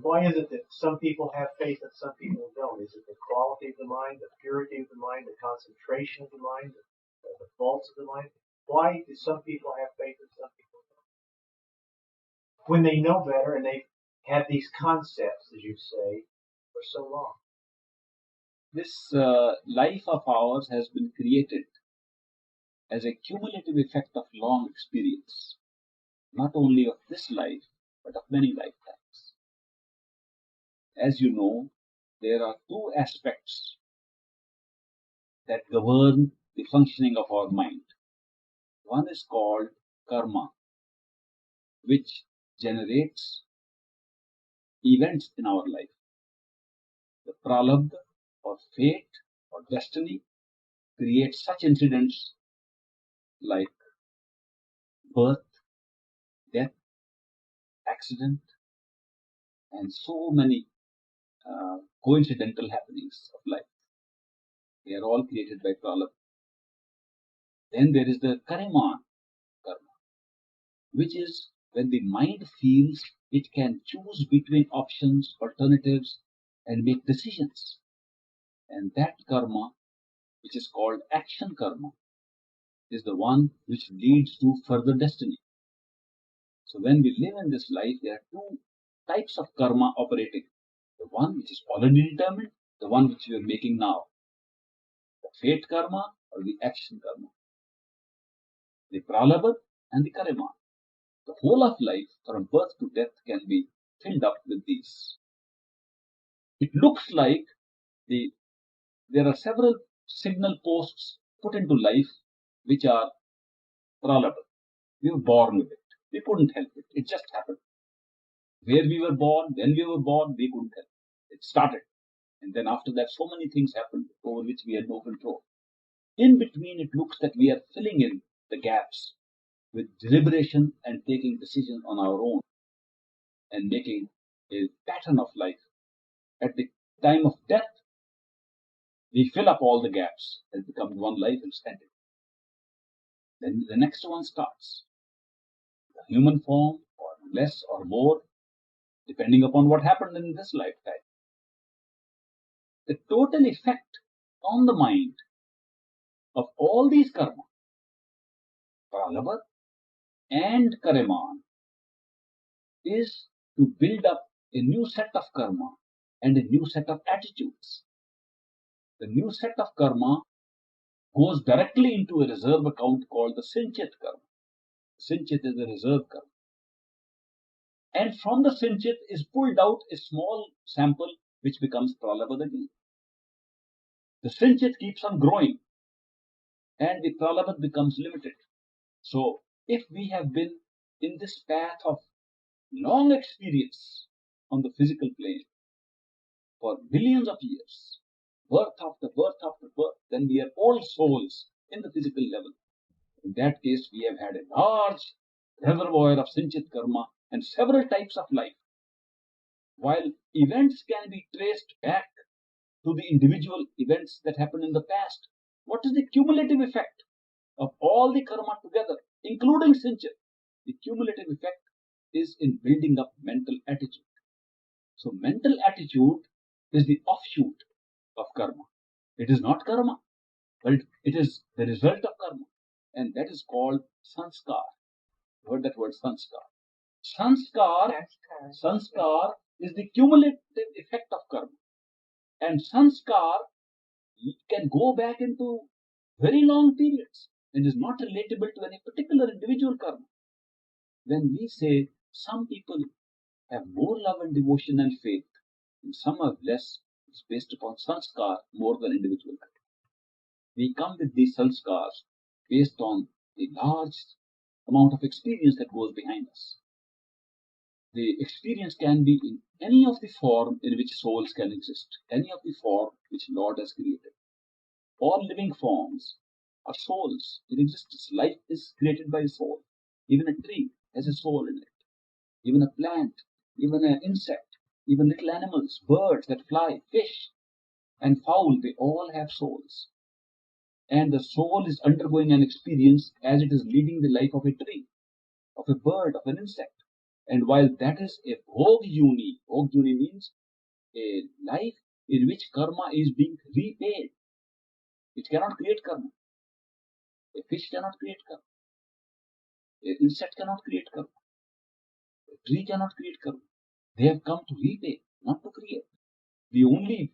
Why is it that some people have faith and some people don't? Is it the quality of the mind, the purity of the mind, the concentration of the mind, the faults of the mind? Why do some people have faith and some people don't? When they know better and they've had these concepts, as you say, for so long. This life of ours has been created as a cumulative effect of long experience, not only of this life, but of many lifetimes. As you know, there are two aspects that govern the functioning of our mind. One is called karma, which generates events in our life. The pralabdha or fate or destiny creates such incidents like birth, death, accident, and so many coincidental happenings of life. They are all created by pralabdha. Then there is the kariman karma, which is when the mind feels it can choose between options, alternatives, and make decisions. And that karma, which is called action karma, is the one which leads to further destiny. So when we live in this life, there are two types of karma operating. The one which is already determined, the one which we are making now. The fate karma or the action karma. The pralabdha and the karma. The whole of life, from birth to death, can be filled up with these. It looks like there are several signal posts put into life which are pralabdha. We were born with it. We couldn't help it. It just happened. Where we were born, when we were born, we couldn't help it. It started. And then after that, so many things happened over which we had no control. In between, it looks that we are filling in the gaps with deliberation and taking decisions on our own and making a pattern of life. At the time of death, we fill up all the gaps and it becomes one life and spend it. Then the next one starts. The human form, or less or more, depending upon what happened in this lifetime. The total effect on the mind of all these karma, pralabdha and kariman, is to build up a new set of karma and a new set of attitudes. The new set of karma goes directly into a reserve account called the sinchit karma. Sinchit is the reserve karma. And from the sinchit is pulled out a small sample which becomes pralabdha again. The sinchit keeps on growing and the pralabdha becomes limited. So if we have been in this path of long experience on the physical plane for billions of years, birth after birth after birth, then we are all souls in the physical level. In that case, we have had a large reservoir of sinchit karma and several types of life. While events can be traced back to the individual events that happened in the past, what is the cumulative effect of all the karma together, including sinchit? The cumulative effect is in building up mental attitude. So mental attitude is the offshoot of karma. It is not karma, but it is the result of karma. And that is called sanskar. You heard that word sanskar. Sanskar is the cumulative effect of karma. And sanskar can go back into very long periods and is not relatable to any particular individual karma. When we say some people have more love and devotion and faith, and some have less, it's based upon sanskar more than individual karma. We come with these sanskars based on the large amount of experience that goes behind us. The experience can be in any of the form in which souls can exist, any of the form which Lord has created. All living forms are souls in existence. Life is created by a soul. Even a tree has a soul in it. Even a plant, even an insect, even little animals, birds that fly, fish and fowl, they all have souls. And the soul is undergoing an experience as it is leading the life of a tree, of a bird, of an insect. And while that is a bhog yuni means a life in which karma is being repaid. It cannot create karma. A fish cannot create karma. An insect cannot create karma. A tree cannot create karma. They have come to repay, not to create. The only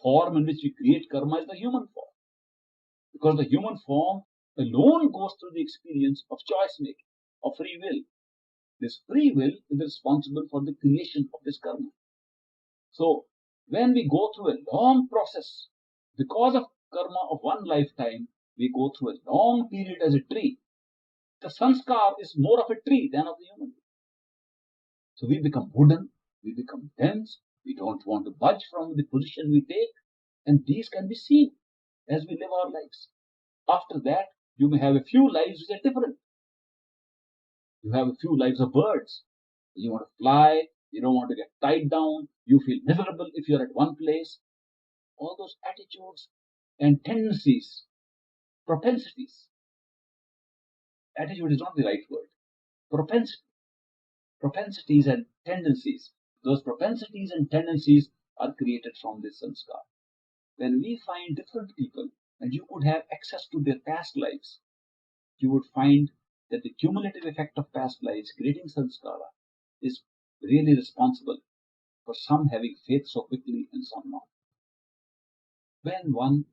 form in which we create karma is the human form. Because the human form alone goes through the experience of choice making, of free will. This free will is responsible for the creation of this karma. So, when we go through a long process, because of karma of one lifetime, we go through a long period as a tree. The sanskar is more of a tree than of the human. So we become wooden, we become dense, we don't want to budge from the position we take, and these can be seen as we live our lives. After that, you may have a few lives which are different. You have a few lives of birds. You want to fly, you don't want to get tied down, you feel miserable if you're at one place. All those attitudes and tendencies, propensities. Attitude is not the right word. Propensities and tendencies. Those propensities and tendencies are created from this sanskar. When we find different people and you could have access to their past lives, you would find that the cumulative effect of past lives creating sanskara is really responsible for some having faith so quickly and some not. When one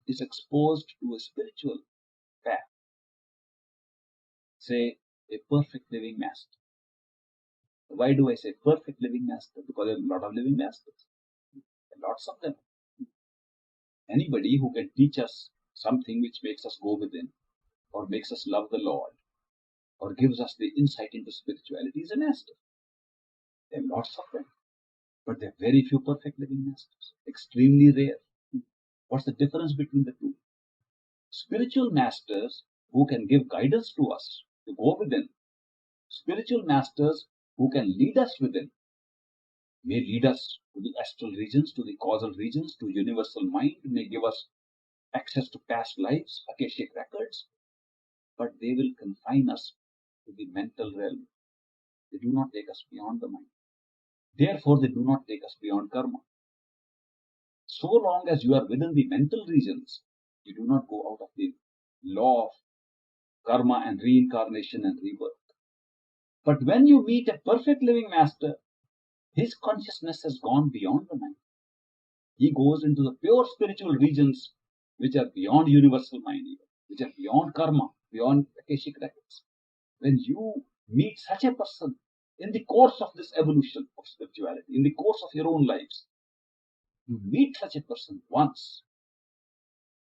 is exposed to a spiritual path, say a perfect living master. Why do I say perfect living master? Because there are a lot of living masters, lots of them. Anybody who can teach us something which makes us go within, or makes us love the Lord, or gives us the insight into spirituality is a master. There are lots of them, but there are very few perfect living masters, extremely rare. What's the difference between the two? Spiritual masters who can give guidance to us to go within, spiritual masters who can lead us within, may lead us to the astral regions, to the causal regions, to universal mind, may give us access to past lives, Akashic records, but they will confine us to the mental realm. They do not take us beyond the mind. Therefore, they do not take us beyond karma. So long as you are within the mental regions, you do not go out of the law of karma and reincarnation and rebirth. But when you meet a perfect living master, his consciousness has gone beyond the mind. He goes into the pure spiritual regions which are beyond universal mind, even, which are beyond karma, beyond Akashic records. When you meet such a person in the course of this evolution of spirituality, in the course of your own lives, you meet such a person once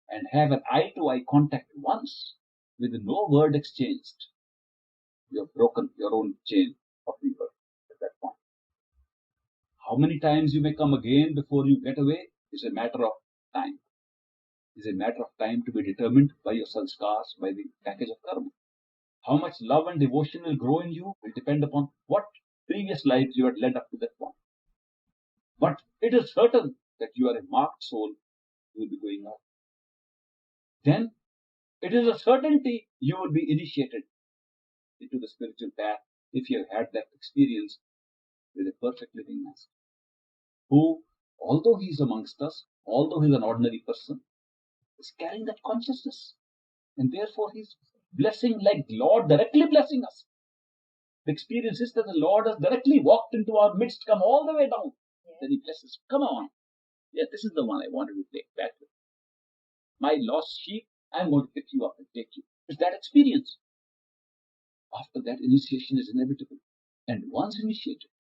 and have an eye-to-eye contact once with no word exchanged, you have broken your own chain of rebirth at that point. How many times you may come again before you get away is a matter of time. Is a matter of time to be determined by your sanskars, by the package of karma. How much love and devotion will grow in you will depend upon what previous lives you had led up to that point. But it is certain that you are a marked soul who will be going out. Then it is a certainty you will be initiated into the spiritual path if you have had that experience with a perfect living master, who, although he is amongst us, although he is an ordinary person, is carrying that consciousness, and therefore he is blessing like Lord directly blessing us. The experience is that the Lord has directly walked into our midst, come all the way down. Yeah. Then he blesses. Come on. Yeah, this is the one I wanted to take back with. My lost sheep, I'm going to pick you up and take you. It's that experience. After that, initiation is inevitable. And once initiated,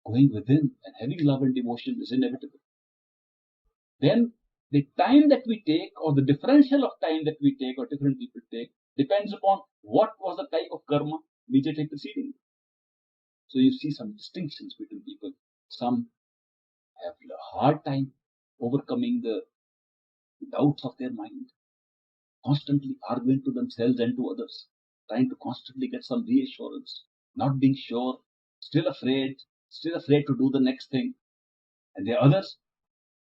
going within and having love and devotion is inevitable. Then the time that we take, or the differential of time that we take, or different people take, depends upon what was the type of karma immediately preceding. So you see some distinctions between people. Some have a hard time overcoming the doubts of their mind, constantly arguing to themselves and to others, trying to constantly get some reassurance, not being sure, still afraid to do the next thing. And there are others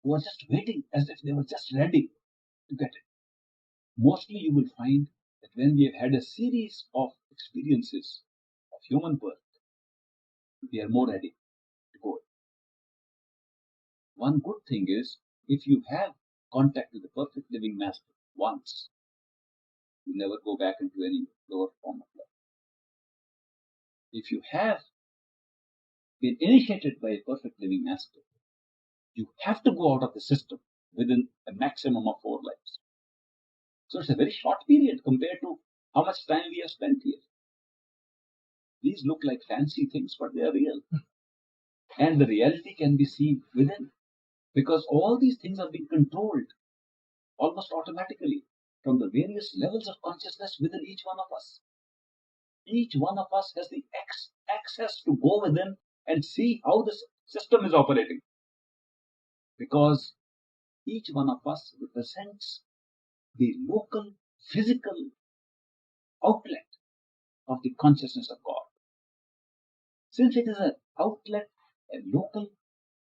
who are just waiting as if they were just ready to get it. Mostly you will find that when we have had a series of experiences of human birth, we are more ready to go. One good thing is, if you have contact with the perfect living master once, you never go back into any lower form of life. If you have been initiated by a perfect living master, you have to go out of the system within a maximum of 4 lives. So it's a very short period compared to how much time we have spent here. These look like fancy things, but they are real. And the reality can be seen within, because all these things are being controlled almost automatically from the various levels of consciousness within each one of us. Each one of us has the access to go within and see how the system is operating, because each one of us represents the local physical outlet of the consciousness of God. Since it is an outlet, a local,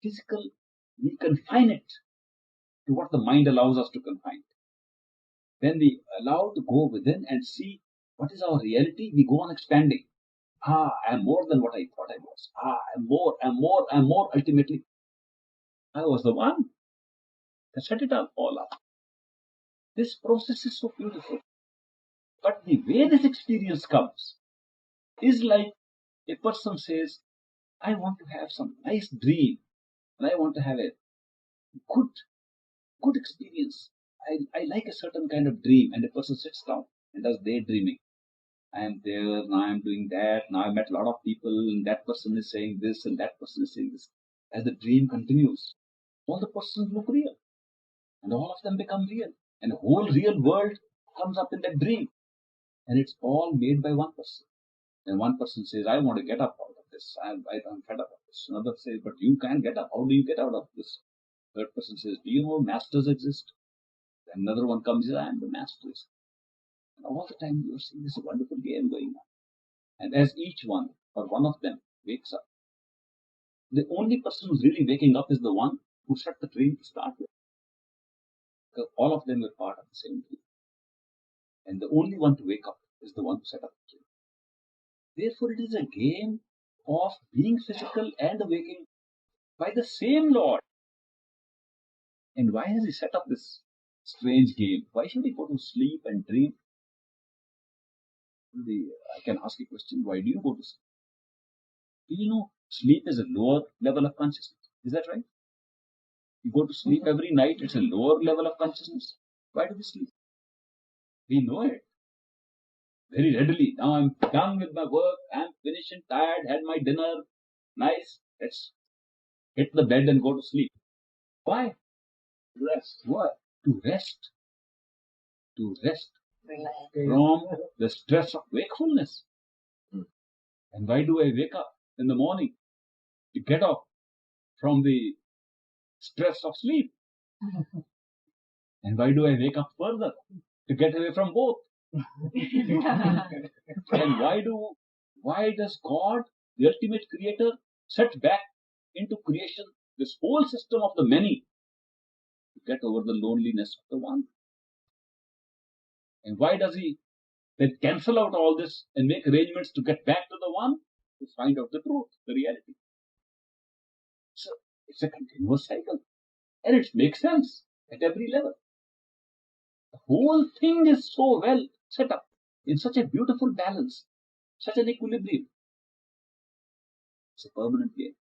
physical, we confine it to what the mind allows us to confine. When we allow to go within and see what is our reality, we go on expanding. I am more than what I thought I was. I'm more, I'm more, I'm more. Ultimately, I was the one that set it all up. This process is so beautiful. But the way this experience comes is like a person says, I want to have some nice dream, and I want to have a good experience. I like a certain kind of dream, and a person sits down and does daydreaming. I am there, now I am doing that, now I met a lot of people, and that person is saying this, and that person is saying this. As the dream continues, all the persons look real, and all of them become real, and the whole real world comes up in that dream, and it's all made by one person. And one person says, I want to get up out of this. I'm fed up of this. Another says, but you can't get up. How do you get out of this? Third person says, do you know masters exist? Then another one comes, I am the masters. And all the time you are seeing this wonderful game going on. And as each one or one of them wakes up, the only person who's really waking up is the one who set the dream to start with. Because all of them were part of the same dream. And the only one to wake up is the one who set up the dream. Therefore, it is a game of being physical and awaking by the same Lord. And why has he set up this strange game? Why should he go to sleep and dream? I can ask a question. Why do you go to sleep? Do you know sleep is a lower level of consciousness? Is that right? You go to sleep every night, it's a lower level of consciousness. Why do we sleep? We know it very readily. Now I'm done with my work, I'm finished and tired, had my dinner, nice, let's hit the bed and go to sleep. Why? Rest. What? To rest. To rest from the stress of wakefulness. And why do I wake up in the morning? To get off from the stress of sleep. And why do I wake up further? To get away from both. And why does God, the ultimate creator, set back into creation this whole system of the many to get over the loneliness of the one? And why does he then cancel out all this and make arrangements to get back to the one to find out the truth, the reality? So it's a continuous cycle, and it makes sense at every level. The whole thing is so well set up in such a beautiful balance, such an equilibrium. It's a permanent game.